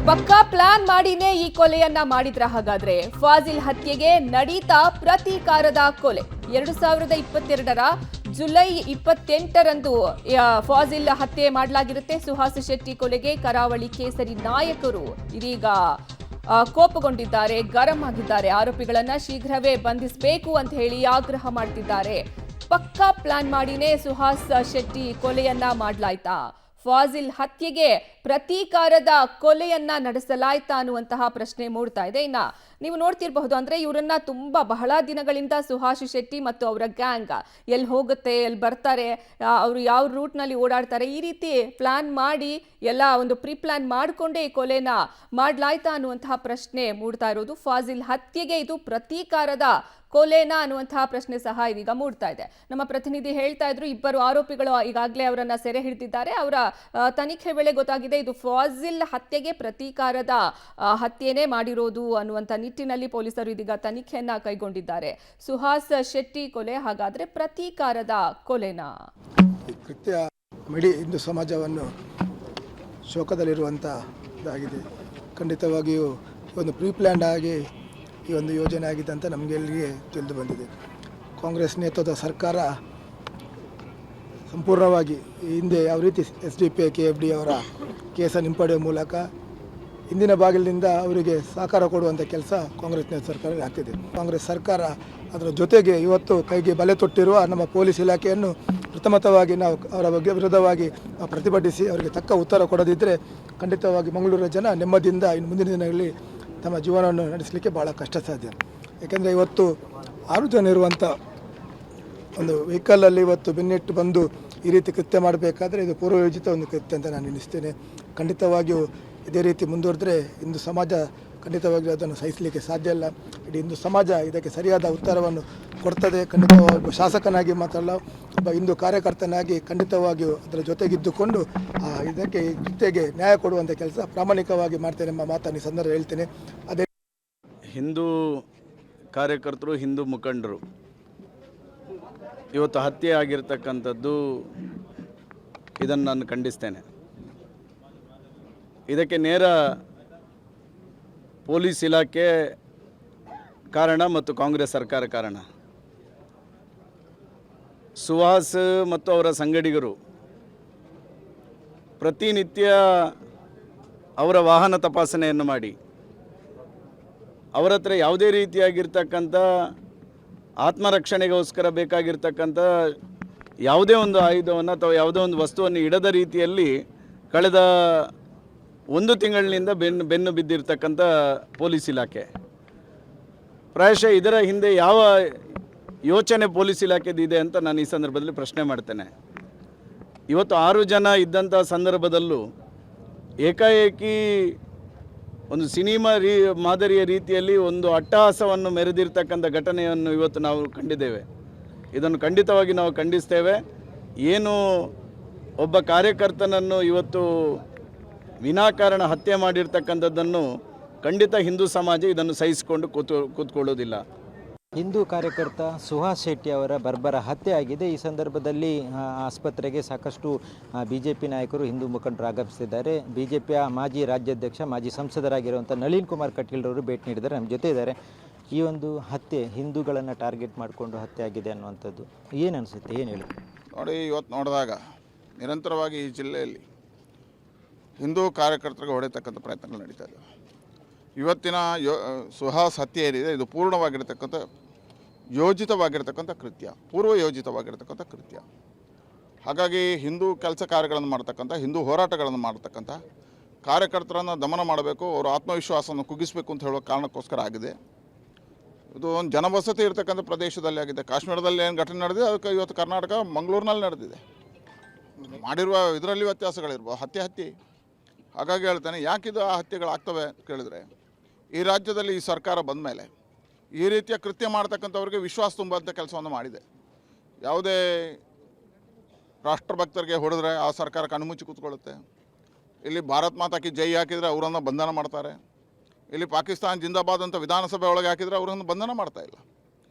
ಪಕ್ಕಾ ಪ್ಲಾನ್ ಮಾಡಿನೇ ಈ ಕೊಲೆಯನ್ನ ಮಾಡಿದ್ರ ಹಾಗಾದ್ರೆ ಫಾಜಿಲ್ ಹತ್ಯೆಗೆ ನಡೀತಾ ಪ್ರತೀಕಾರದ ಕೊಲೆ 2022ರ ಜುಲೈ 28ರಂದು ಫಾಜಿಲ್ ಹತ್ಯೆ ಮಾಡಲಾಗಿರುತ್ತೆ. ಸುಹಾಸ್ ಶೆಟ್ಟಿ ಕೊಲೆಗೆ ಕರಾವಳಿ ಕೇಸರಿ ನಾಯಕರು ಇದೀಗ ಕೋಪಗೊಂಡಿದ್ದಾರೆ, ಗರಂ ಆಗಿದ್ದಾರೆ. ಆರೋಪಿಗಳನ್ನ ಶೀಘ್ರವೇ ಬಂಧಿಸಬೇಕು ಅಂತ ಹೇಳಿ ಆಗ್ರಹ ಮಾಡ್ತಿದ್ದಾರೆ. ಪಕ್ಕಾ ಪ್ಲಾನ್ ಮಾಡಿನೇ ಸುಹಾಸ್ ಶೆಟ್ಟಿ ಕೊಲೆಯನ್ನ ಮಾಡಲಾಯ್ತಾ, ಫಾಜಿಲ್ ಹತ್ಯೆಗೆ ಪ್ರತೀಕಾರದ ಕೊಲೆಯನ್ನ ನಡೆಸಲಾಯ್ತಾ ಅನ್ನುವಂತಹ ಪ್ರಶ್ನೆ ಮೂಡ್ತಾ ಇದೆ. ಇನ್ನ ನೀವು ನೋಡ್ತಿರಬಹುದು, ಅಂದ್ರೆ ಇವರನ್ನ ಬಹಳ ದಿನಗಳಿಂದ ಸುಹಾಸ್ ಶೆಟ್ಟಿ ಮತ್ತು ಅವರ ಗ್ಯಾಂಗ್ ಎಲ್ಲಿ ಹೋಗುತ್ತೆ, ಎಲ್ಲಿ ಬರ್ತಾರೆ, ಅವರು ಯಾವ ರೂಟ್ ನಲ್ಲಿ ಓಡಾಡ್ತಾರೆ, ಈ ರೀತಿ ಪ್ಲಾನ್ ಮಾಡಿ ಎಲ್ಲ ಒಂದು ಪ್ರೀ ಪ್ಲಾನ್ ಮಾಡಿಕೊಂಡೇ ಈ ಕೊಲೆನ ಮಾಡ್ಲಾಯ್ತಾ ಅನ್ನುವಂತಹ ಪ್ರಶ್ನೆ ಮೂಡ್ತಾ ಇರೋದು. ಫಾಜಿಲ್ ಹತ್ಯೆಗೆ ಇದು ಪ್ರತೀಕಾರದ ಕೊಲೆನಾ ಅನ್ನುವಂತಹ ಪ್ರಶ್ನೆ ಸಹ ಇದೀಗ ಮೂಡ್ತಾ ಇದೆ. ನಮ್ಮ ಪ್ರತಿನಿಧಿ ಹೇಳ್ತಾ ಇದ್ರು, ಇಬ್ಬರು ಆರೋಪಿಗಳು ಈಗಾಗಲೇ ಅವರನ್ನ ಸೆರೆ ಹಿಡಿದಿದ್ದಾರೆ. ಅವರ ತನಿಖೆ ವೇಳೆ ಗೊತ್ತಾಗಿದೆ ಇದು ಫಾಜಿಲ್ ಹತ್ಯೆಗೆ ಪ್ರತೀಕಾರದ ಹತ್ಯೆನೇ ಮಾಡಿರೋದು ಅನ್ನುವಂಥ ನಿಟ್ಟಿನಲ್ಲಿ ಪೊಲೀಸರು ಇದೀಗ ತನಿಖೆಯನ್ನ ಕೈಗೊಂಡಿದ್ದಾರೆ. ಸುಹಾಸ್ ಶೆಟ್ಟಿ ಕೊಲೆ ಹಾಗಾದ್ರೆ ಪ್ರತೀಕಾರದ ಕೊಲೆನಾ? ಕೃತ್ಯ ಇಡೀ ಹಿಂದೂ ಸಮಾಜವನ್ನು ಶೋಕದಲ್ಲಿರುವಂಥದ್ದಾಗಿದೆ. ಖಂಡಿತವಾಗಿಯೂ ಒಂದು ಪ್ರೀ ಪ್ಲ್ಯಾಂಡ್ ಆಗಿ ಈ ಒಂದು ಯೋಜನೆ ಆಗಿದೆ ಅಂತ ನಮಗೆಲ್ಲರಿಗೆ ತಿಳಿದು ಬಂದಿದೆ. ಕಾಂಗ್ರೆಸ್ ನೇತೃತ್ವದ ಸರ್ಕಾರ ಸಂಪೂರ್ಣವಾಗಿ ಹಿಂದೆ ಯಾವ ರೀತಿ SDP KFD ಅವರ ಕೇಸನ್ನು ಹಿಂಪಡೆಯುವ ಮೂಲಕ ಹಿಂದಿನ ಬಾಗಿಲಿನಿಂದ ಅವರಿಗೆ ಸಹಕಾರ ಕೊಡುವಂಥ ಕೆಲಸ ಕಾಂಗ್ರೆಸ್ ನೇತೃತ್ವದ ಸರ್ಕಾರ ಆಗ್ತಿದೆ. ಕಾಂಗ್ರೆಸ್ ಸರ್ಕಾರ ಅದರ ಜೊತೆಗೆ ಇವತ್ತು ಕೈಗೆ ಬಲೆ ತೊಟ್ಟಿರುವ ನಮ್ಮ ಪೊಲೀಸ್ ಇಲಾಖೆಯನ್ನು ಪ್ರಥಮತವಾಗಿ ನಾವು ಅವರ ಬಗ್ಗೆ ವಿರೋಧವಾಗಿ ಪ್ರತಿಭಟಿಸಿ ಅವರಿಗೆ ತಕ್ಕ ಉತ್ತರ ಕೊಡದಿದ್ದರೆ ಖಂಡಿತವಾಗಿ ಮಂಗಳೂರಿನ ಜನ ನೆಮ್ಮದಿಯಿಂದ ಇನ್ನು ಮುಂದಿನ ದಿನಗಳಲ್ಲಿ ತಮ್ಮ ಜೀವನವನ್ನು ನಡೆಸಲಿಕ್ಕೆ ಭಾಳ ಕಷ್ಟ ಸಾಧ್ಯ. ಏಕೆಂದರೆ ಇವತ್ತು 6 ಜನ ಇರುವಂಥ ಒಂದು ವೆಹಿಕಲಲ್ಲಿ ಇವತ್ತು ಬೆನ್ನಿಟ್ಟು ಬಂದು ಈ ರೀತಿ ಕೃತ್ಯ ಮಾಡಬೇಕಾದ್ರೆ ಇದು ಪೂರ್ವಯೋಜಿತ ಒಂದು ಕೃತ್ಯ ಅಂತ ನಾನು ಎನಿಸ್ತೇನೆ. ಖಂಡಿತವಾಗಿಯೂ ಇದೇ ರೀತಿ ಮುಂದುವರೆದ್ರೆ ಹಿಂದೂ ಸಮಾಜ ಖಂಡಿತವಾಗಿಯೂ ಅದನ್ನು ಸಹಿಸಲಿಕ್ಕೆ ಸಾಧ್ಯ ಇಲ್ಲ. ಇಡೀ ಹಿಂದೂ ಸಮಾಜ ಇದಕ್ಕೆ ಸರಿಯಾದ ಉತ್ತರವನ್ನು ಕೊಡ್ತದೆ. ಖಂಡಿತವಾಗಿ ಶಾಸಕನಾಗಿ ಮಾತ್ರಲ್ಲ, ಒಬ್ಬ ಹಿಂದೂ ಕಾರ್ಯಕರ್ತನಾಗಿ ಖಂಡಿತವಾಗಿಯೂ ಅದರ ಜೊತೆಗಿದ್ದುಕೊಂಡು ಇದಕ್ಕೆ ಕೃತ್ಯಗೆ ನ್ಯಾಯ ಕೊಡುವಂಥ ಕೆಲಸ ಪ್ರಾಮಾಣಿಕವಾಗಿ ಮಾಡ್ತೇನೆ ಎಂಬ ಮಾತನ್ನು ಈ ಸಂದರ್ಭ ಹೇಳ್ತೇನೆ. ಅದೇ ಹಿಂದೂ ಕಾರ್ಯಕರ್ತರು, ಹಿಂದೂ ಮುಖಂಡರು ಇವತ್ತು ಹತ್ಯೆ ಆಗಿರ್ತಕ್ಕಂಥದ್ದು ಇದನ್ನು ನಾನು ಖಂಡಿಸ್ತೇನೆ. ಇದಕ್ಕೆ ನೇರ ಪೊಲೀಸ್ ಇಲಾಖೆ ಕಾರಣ ಮತ್ತು ಕಾಂಗ್ರೆಸ್ ಸರ್ಕಾರ ಕಾರಣ. ಸುಹಾಸ್ ಮತ್ತು ಅವರ ಸಂಗಡಿಗರು ಪ್ರತಿನಿತ್ಯ ಅವರ ವಾಹನ ತಪಾಸಣೆಯನ್ನು ಮಾಡಿ ಅವರ ಹತ್ರ ಯಾವುದೇ ರೀತಿಯಾಗಿರ್ತಕ್ಕಂಥ ಆತ್ಮರಕ್ಷಣೆಗೋಸ್ಕರ ಬೇಕಾಗಿರ್ತಕ್ಕಂಥ ಯಾವುದೇ ಒಂದು ಆಯುಧವನ್ನು ಅಥವಾ ಯಾವುದೇ ಒಂದು ವಸ್ತುವನ್ನು ಇಡದ ರೀತಿಯಲ್ಲಿ ಕಳೆದ 1 ತಿಂಗಳಿನಿಂದ ಬೆನ್ನು ಬಿದ್ದಿರ್ತಕ್ಕಂಥ ಪೊಲೀಸ್ ಇಲಾಖೆ. ಪ್ರಾಯಶಃ ಇದರ ಹಿಂದೆ ಯಾವ ಯೋಚನೆ ಪೊಲೀಸ್ ಇಲಾಖೆದಿದೆ ಅಂತ ನಾನು ಈ ಸಂದರ್ಭದಲ್ಲಿ ಪ್ರಶ್ನೆ ಮಾಡ್ತೇನೆ. ಇವತ್ತು 6 ಜನ ಇದ್ದಂಥ ಸಂದರ್ಭದಲ್ಲೂ ಏಕಾಏಕಿ ಒಂದು ಸಿನಿಮಾ ಮಾದರಿಯ ರೀತಿಯಲ್ಲಿ ಒಂದು ಅಟ್ಟಹಾಸವನ್ನು ಮೆರೆದಿರ್ತಕ್ಕಂಥ ಘಟನೆಯನ್ನು ಇವತ್ತು ನಾವು ಕಂಡಿದ್ದೇವೆ. ಇದನ್ನು ಖಂಡಿತವಾಗಿ ನಾವು ಖಂಡಿಸ್ತೇವೆ. ಏನು ಒಬ್ಬ ಕಾರ್ಯಕರ್ತನನ್ನು ಇವತ್ತು ವಿನಾಕಾರಣ ಹತ್ಯೆ ಮಾಡಿರ್ತಕ್ಕಂಥದ್ದನ್ನು ಖಂಡಿತ ಹಿಂದೂ ಸಮಾಜ ಇದನ್ನು ಸಹಿಸಿಕೊಂಡು ಕೂತ್ಕೊಳ್ಳೋದಿಲ್ಲ. ಹಿಂದೂ ಕಾರ್ಯಕರ್ತ ಸುಹಾಸ್ ಶೆಟ್ಟಿ ಅವರ ಬರ್ಬರ ಹತ್ಯೆ ಆಗಿದೆ. ಈ ಸಂದರ್ಭದಲ್ಲಿ ಆಸ್ಪತ್ರೆಗೆ ಸಾಕಷ್ಟು BJP ನಾಯಕರು, ಹಿಂದೂ ಮುಖಂಡರು ಆಗಮಿಸಿದ್ದಾರೆ. BJPಯ ಮಾಜಿ ರಾಜ್ಯಾಧ್ಯಕ್ಷ, ಮಾಜಿ ಸಂಸದರಾಗಿರುವಂಥ ನಳಿನ್ ಕುಮಾರ್ ಕಟೀಲ್ರವರು ಭೇಟಿ ನೀಡಿದ್ದಾರೆ, ನಮ್ಮ ಜೊತೆ ಇದ್ದಾರೆ. ಈ ಒಂದು ಹತ್ಯೆ ಹಿಂದೂಗಳನ್ನು ಟಾರ್ಗೆಟ್ ಮಾಡಿಕೊಂಡು ಹತ್ಯೆ ಆಗಿದೆ ಅನ್ನುವಂಥದ್ದು ಏನು ಅನಿಸುತ್ತೆ, ಏನು ಹೇಳಿ? ನೋಡಿ, ಇವತ್ತು ನೋಡಿದಾಗ ನಿರಂತರವಾಗಿ ಈ ಜಿಲ್ಲೆಯಲ್ಲಿ ಹಿಂದೂ ಕಾರ್ಯಕರ್ತರಿಗೆ ಹೊಡೆಯತಕ್ಕಂಥ ಪ್ರಯತ್ನಗಳು ನಡೀತಾ ಇದ್ದಾವೆ. ಇವತ್ತಿನ ಸುಹಾಸ್ ಹತ್ಯೆ ಏನಿದೆ ಇದು ಪೂರ್ಣವಾಗಿರ್ತಕ್ಕಂಥ ಯೋಜಿತವಾಗಿರ್ತಕ್ಕಂಥ ಕೃತ್ಯ, ಪೂರ್ವ ಯೋಜಿತವಾಗಿರ್ತಕ್ಕಂಥ ಕೃತ್ಯ. ಹಾಗಾಗಿ ಹಿಂದೂ ಕೆಲಸ ಕಾರ್ಯಗಳನ್ನು ಮಾಡ್ತಕ್ಕಂಥ, ಹಿಂದೂ ಹೋರಾಟಗಳನ್ನು ಮಾಡ್ತಕ್ಕಂಥ ಕಾರ್ಯಕರ್ತರನ್ನು ದಮನ ಮಾಡಬೇಕು, ಅವರ ಆತ್ಮವಿಶ್ವಾಸವನ್ನು ಕುಗ್ಗಿಸಬೇಕು ಅಂತ ಹೇಳೋ ಕಾರಣಕ್ಕೋಸ್ಕರ ಆಗಿದೆ. ಇದು ಒಂದು ಜನವಸತಿ ಇರತಕ್ಕಂಥ ಪ್ರದೇಶದಲ್ಲಿ ಆಗಿದೆ. ಕಾಶ್ಮೀರದಲ್ಲಿ ಏನು ಘಟನೆ ನಡೆದಿದೆ ಅದಕ್ಕೆ ಇವತ್ತು ಕರ್ನಾಟಕ ಮಂಗಳೂರಿನಲ್ಲಿ ನಡೆದಿದೆ. ಮಾಡಿರುವ ಇದರಲ್ಲಿ ವ್ಯತ್ಯಾಸಗಳಿರ್ಬೋದು, ಹತ್ಯೆ. ಹಾಗಾಗಿ ಹೇಳ್ತೇನೆ, ಯಾಕಿದು ಆ ಹತ್ಯೆಗಳಾಗ್ತವೆ ಅಂತ ಕೇಳಿದರೆ, ಈ ರಾಜ್ಯದಲ್ಲಿ ಈ ಸರ್ಕಾರ ಬಂದ ಮೇಲೆ ಈ ರೀತಿಯ ಕೃತ್ಯ ಮಾಡ್ತಕ್ಕಂಥವ್ರಿಗೆ ವಿಶ್ವಾಸ ತುಂಬುವಂಥ ಕೆಲಸವನ್ನು ಮಾಡಿದೆ. ಯಾವುದೇ ರಾಷ್ಟ್ರಭಕ್ತರಿಗೆ ಹೊಡೆದ್ರೆ ಆ ಸರ್ಕಾರ ಕಣ್ಮುಚ್ಚಿ ಕೂತ್ಕೊಳ್ಳುತ್ತೆ. ಇಲ್ಲಿ ಭಾರತ್ ಮಾತಾ ಕಿ ಜೈ ಹಾಕಿದರೆ ಅವರನ್ನು ಬಂಧನ ಮಾಡ್ತಾರೆ. ಇಲ್ಲಿ ಪಾಕಿಸ್ತಾನ ಜಿಂದಾಬಾದ್ ಅಂತ ವಿಧಾನಸಭೆ ಒಳಗೆ ಹಾಕಿದರೆ ಅವರನ್ನು ಬಂಧನ ಮಾಡ್ತಾಯಿಲ್ಲ.